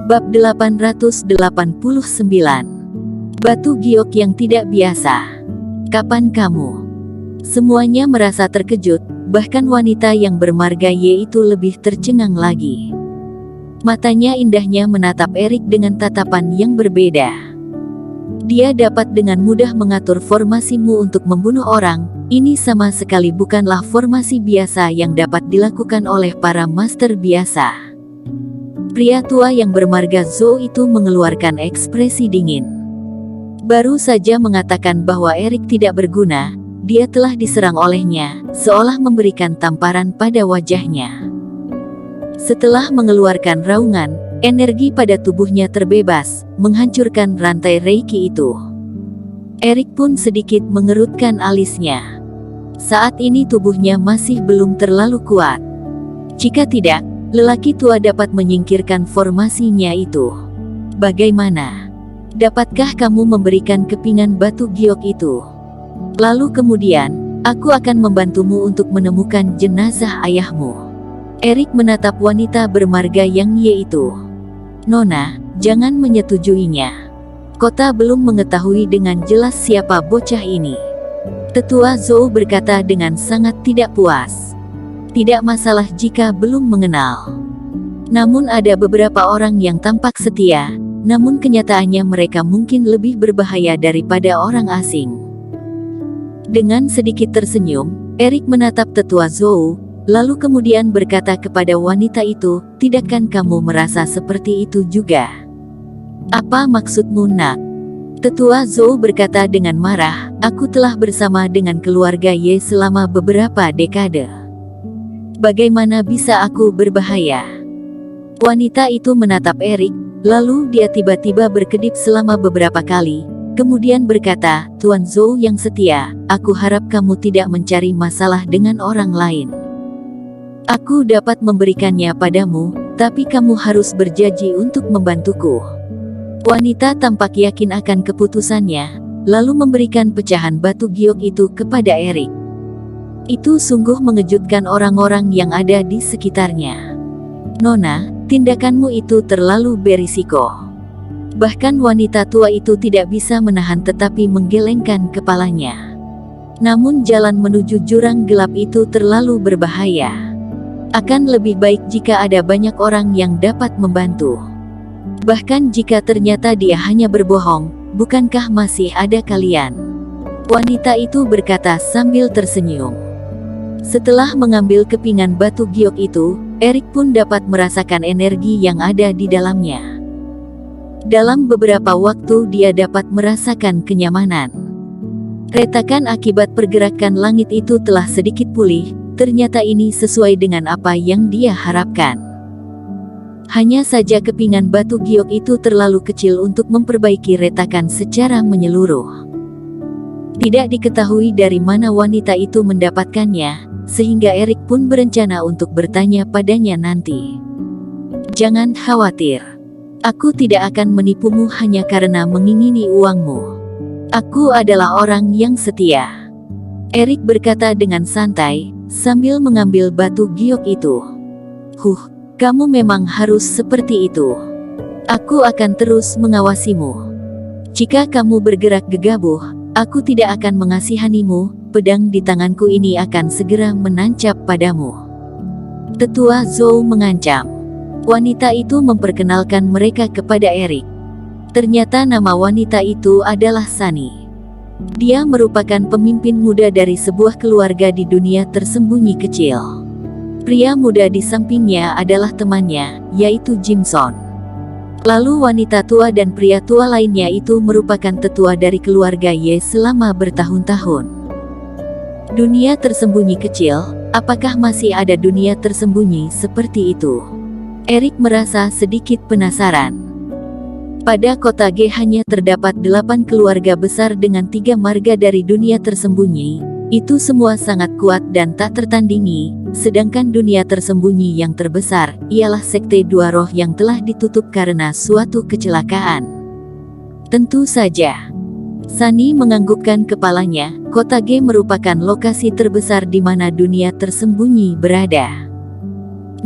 Bab 889. Batu giok yang tidak biasa. Kapan kamu? Semuanya merasa terkejut, bahkan wanita yang bermarga Y itu lebih tercengang lagi. Matanya indahnya menatap Erik dengan tatapan yang berbeda. Dia dapat dengan mudah mengatur formasimu untuk membunuh orang. Ini sama sekali bukanlah formasi biasa yang dapat dilakukan oleh para master biasa. Pria tua yang bermarga Zhou itu mengeluarkan ekspresi dingin. Baru saja mengatakan bahwa Erik tidak berguna, dia telah diserang olehnya, seolah memberikan tamparan pada wajahnya. Setelah mengeluarkan raungan, energi pada tubuhnya terbebas, menghancurkan rantai Reiki itu. Erik pun sedikit mengerutkan alisnya. Saat ini tubuhnya masih belum terlalu kuat. Jika tidak, lelaki tua dapat menyingkirkan formasinya itu. Bagaimana? Dapatkah kamu memberikan kepingan batu giok itu? Lalu kemudian, aku akan membantumu untuk menemukan jenazah ayahmu. Erik menatap wanita bermarga yang Y itu. Nona, jangan menyetujuinya. Kota belum mengetahui dengan jelas siapa bocah ini. Tetua Zhou berkata dengan sangat tidak puas. Tidak masalah jika belum mengenal. Namun ada beberapa orang yang tampak setia, namun kenyataannya mereka mungkin lebih berbahaya daripada orang asing. Dengan sedikit tersenyum, Erik menatap tetua Zhou, lalu kemudian berkata kepada wanita itu, "Tidakkan kamu merasa seperti itu juga?" "Apa maksudmu, nak?" Tetua Zhou berkata dengan marah, "Aku telah bersama dengan keluarga Y selama beberapa dekade. Bagaimana bisa aku berbahaya?" Wanita itu menatap Erik, lalu dia tiba-tiba berkedip selama beberapa kali, kemudian berkata, "Tuan Zhou yang setia, aku harap kamu tidak mencari masalah dengan orang lain. Aku dapat memberikannya padamu, tapi kamu harus berjanji untuk membantuku." Wanita tampak yakin akan keputusannya, lalu memberikan pecahan batu giok itu kepada Erik. Itu sungguh mengejutkan orang-orang yang ada di sekitarnya. "Nona, tindakanmu itu terlalu berisiko." Bahkan wanita tua itu tidak bisa menahan tetapi menggelengkan kepalanya. Namun jalan menuju jurang gelap itu terlalu berbahaya. Akan lebih baik jika ada banyak orang yang dapat membantu. Bahkan jika ternyata dia hanya berbohong, bukankah masih ada kalian? Wanita itu berkata sambil tersenyum. Setelah mengambil kepingan batu giok itu, Erik pun dapat merasakan energi yang ada di dalamnya. Dalam beberapa waktu dia dapat merasakan kenyamanan. Retakan akibat pergerakan langit itu telah sedikit pulih, ternyata ini sesuai dengan apa yang dia harapkan. Hanya saja kepingan batu giok itu terlalu kecil untuk memperbaiki retakan secara menyeluruh. Tidak diketahui dari mana wanita itu mendapatkannya, sehingga Erik pun berencana untuk bertanya padanya nanti. "Jangan khawatir. Aku tidak akan menipumu hanya karena mengingini uangmu. Aku adalah orang yang setia." Erik berkata dengan santai, sambil mengambil batu giok itu. Kamu memang harus seperti itu. Aku akan terus mengawasimu. Jika kamu bergerak gegabah, aku tidak akan mengasihanimu. Pedang di tanganku ini akan segera menancap padamu." Tetua Zhou mengancam. Wanita itu memperkenalkan mereka kepada Erik. Ternyata nama wanita itu adalah Sunny. Dia merupakan pemimpin muda dari sebuah keluarga di dunia tersembunyi kecil. Pria muda di sampingnya adalah temannya, yaitu Jimson. Lalu wanita tua dan pria tua lainnya itu merupakan tetua dari keluarga Y selama bertahun-tahun. Dunia tersembunyi kecil, apakah masih ada dunia tersembunyi seperti itu? Erik merasa sedikit penasaran. Pada kota G hanya terdapat 8 keluarga besar dengan 3 marga dari dunia tersembunyi. Itu semua sangat kuat dan tak tertandingi, sedangkan dunia tersembunyi yang terbesar, ialah Sekte Dua Roh yang telah ditutup karena suatu kecelakaan. Tentu saja. Sunny menganggukkan kepalanya, kota G merupakan lokasi terbesar di mana dunia tersembunyi berada.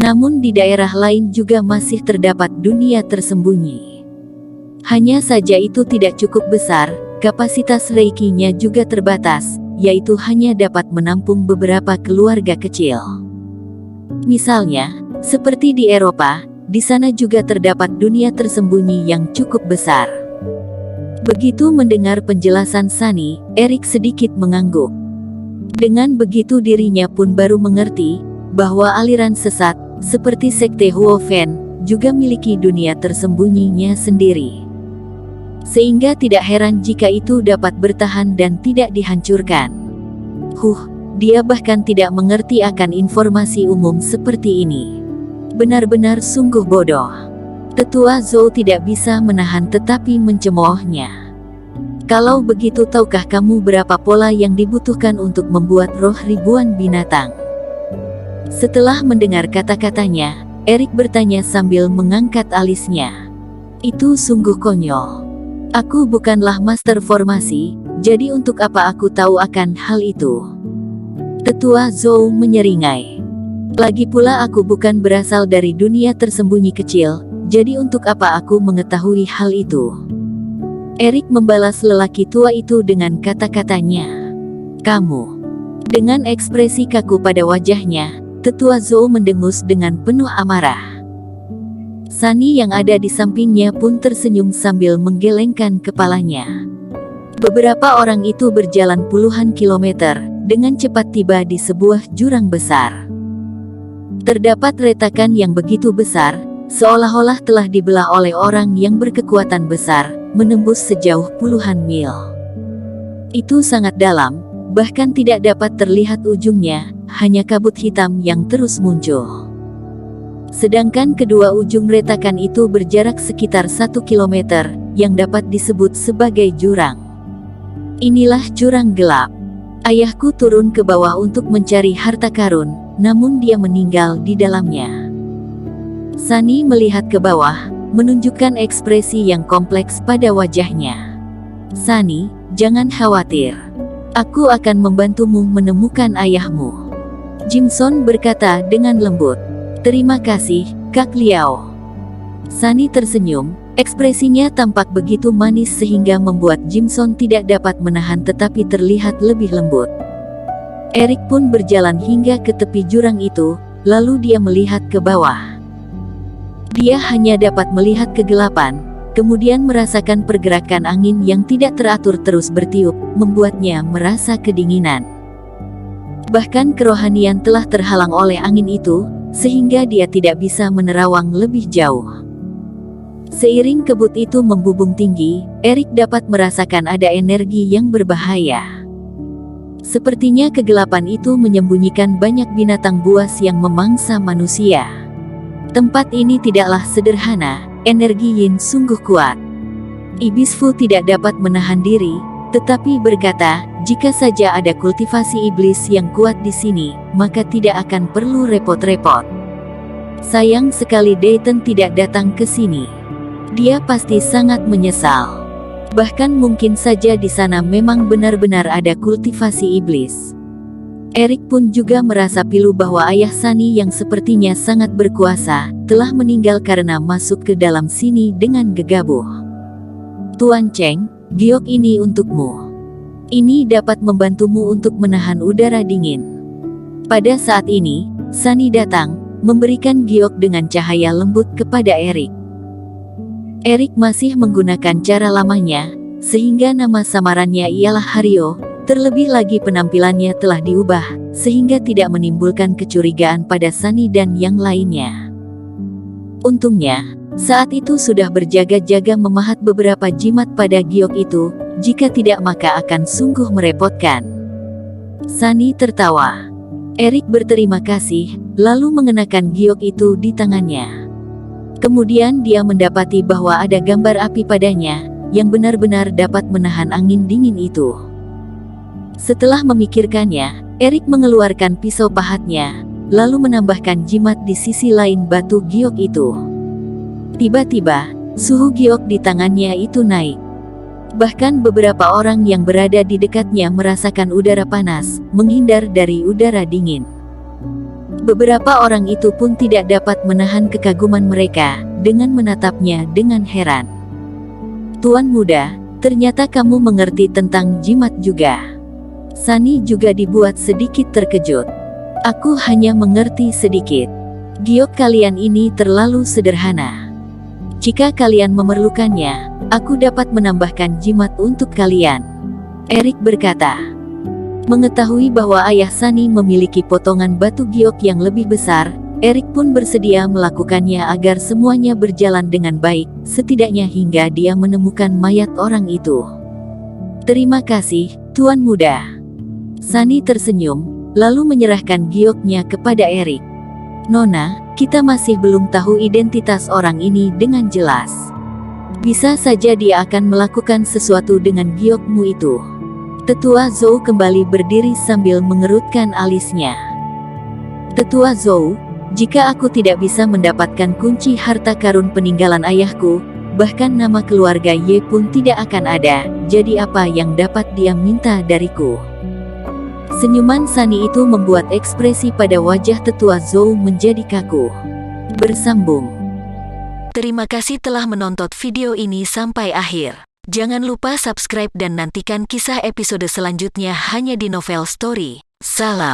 Namun di daerah lain juga masih terdapat dunia tersembunyi. Hanya saja itu tidak cukup besar, kapasitas Reiki-nya juga terbatas, yaitu hanya dapat menampung beberapa keluarga kecil. Misalnya, seperti di Eropa, di sana juga terdapat dunia tersembunyi yang cukup besar. Begitu mendengar penjelasan Sunny, Erik sedikit mengangguk. Dengan begitu dirinya pun baru mengerti bahwa aliran sesat, seperti sekte Huofen, juga miliki dunia tersembunyinya sendiri. Sehingga tidak heran jika itu dapat bertahan dan tidak dihancurkan. Dia bahkan tidak mengerti akan informasi umum seperti ini. Benar-benar sungguh bodoh. Tetua Zhou tidak bisa menahan tetapi mencemoohnya. Kalau begitu, tahukah kamu berapa pola yang dibutuhkan untuk membuat roh ribuan binatang? Setelah mendengar kata-katanya, Erik bertanya sambil mengangkat alisnya. Itu sungguh konyol. Aku bukanlah master formasi, jadi untuk apa aku tahu akan hal itu? Tetua Zhou menyeringai. Lagi pula aku bukan berasal dari dunia tersembunyi kecil, jadi untuk apa aku mengetahui hal itu? Erik membalas lelaki tua itu dengan kata-katanya. Kamu. Dengan ekspresi kaku pada wajahnya, Tetua Zhou mendengus dengan penuh amarah. Sunny yang ada di sampingnya pun tersenyum sambil menggelengkan kepalanya. Beberapa orang itu berjalan puluhan kilometer, dengan cepat tiba di sebuah jurang besar. Terdapat retakan yang begitu besar, seolah-olah telah dibelah oleh orang yang berkekuatan besar, menembus sejauh puluhan mil. Itu sangat dalam, bahkan tidak dapat terlihat ujungnya, hanya kabut hitam yang terus muncul. Sedangkan kedua ujung retakan itu berjarak sekitar 1 kilometer, yang dapat disebut sebagai jurang. Inilah jurang gelap. Ayahku turun ke bawah untuk mencari harta karun, namun dia meninggal di dalamnya. Sunny melihat ke bawah, menunjukkan ekspresi yang kompleks pada wajahnya. Sunny, jangan khawatir. Aku akan membantumu menemukan ayahmu. Jimson berkata dengan lembut. Terima kasih, Kak Liao. Sunny tersenyum, ekspresinya tampak begitu manis sehingga membuat Jimson tidak dapat menahan tetapi terlihat lebih lembut. Erik pun berjalan hingga ke tepi jurang itu, lalu dia melihat ke bawah. Dia hanya dapat melihat kegelapan, kemudian merasakan pergerakan angin yang tidak teratur terus bertiup, membuatnya merasa kedinginan. Bahkan kerohanian telah terhalang oleh angin itu, sehingga dia tidak bisa menerawang lebih jauh. Seiring kebut itu membubung tinggi, Erik dapat merasakan ada energi yang berbahaya. Sepertinya kegelapan itu menyembunyikan banyak binatang buas yang memangsa manusia. Tempat ini tidaklah sederhana, energi Yin sungguh kuat. Ibis Fu tidak dapat menahan diri, tetapi berkata, jika saja ada kultivasi iblis yang kuat di sini, maka tidak akan perlu repot-repot. Sayang sekali Dayton tidak datang ke sini. Dia pasti sangat menyesal. Bahkan mungkin saja di sana memang benar-benar ada kultivasi iblis. Erik pun juga merasa pilu bahwa ayah Sunny yang sepertinya sangat berkuasa, telah meninggal karena masuk ke dalam sini dengan gegabah. Tuan Cheng, giok ini untukmu. Ini dapat membantumu untuk menahan udara dingin. Pada saat ini, Sunny datang, memberikan giok dengan cahaya lembut kepada Erik. Erik masih menggunakan cara lamanya, sehingga nama samarannya ialah Hario, terlebih lagi penampilannya telah diubah, sehingga tidak menimbulkan kecurigaan pada Sunny dan yang lainnya. Untungnya, saat itu sudah berjaga-jaga memahat beberapa jimat pada giok itu, jika tidak maka akan sungguh merepotkan. Sunny tertawa. Erik berterima kasih, lalu mengenakan giok itu di tangannya. Kemudian dia mendapati bahwa ada gambar api padanya, yang benar-benar dapat menahan angin dingin itu. Setelah memikirkannya, Erik mengeluarkan pisau pahatnya, lalu menambahkan jimat di sisi lain batu giok itu. Tiba-tiba, suhu giok di tangannya itu naik. Bahkan beberapa orang yang berada di dekatnya merasakan udara panas, menghindar dari udara dingin. Beberapa orang itu pun tidak dapat menahan kekaguman mereka dengan menatapnya dengan heran. Tuan muda, ternyata kamu mengerti tentang jimat juga. Sunny juga dibuat sedikit terkejut. Aku hanya mengerti sedikit. Giok kalian ini terlalu sederhana. Jika kalian memerlukannya, aku dapat menambahkan jimat untuk kalian. Erik berkata. Mengetahui bahwa ayah Sunny memiliki potongan batu giok yang lebih besar, Erik pun bersedia melakukannya agar semuanya berjalan dengan baik, setidaknya hingga dia menemukan mayat orang itu. Terima kasih, Tuan Muda. Sunny tersenyum, lalu menyerahkan gioknya kepada Erik. Nona, kita masih belum tahu identitas orang ini dengan jelas. Bisa saja dia akan melakukan sesuatu dengan giokmu itu. Tetua Zhou kembali berdiri sambil mengerutkan alisnya. Tetua Zhou, jika aku tidak bisa mendapatkan kunci harta karun peninggalan ayahku, bahkan nama keluarga Ye pun tidak akan ada, jadi apa yang dapat dia minta dariku? Senyuman Sunny itu membuat ekspresi pada wajah Tetua Zhou menjadi kaku. Bersambung. Terima kasih telah menonton video ini sampai akhir. Jangan lupa subscribe dan nantikan kisah episode selanjutnya hanya di Novel Story. Salam.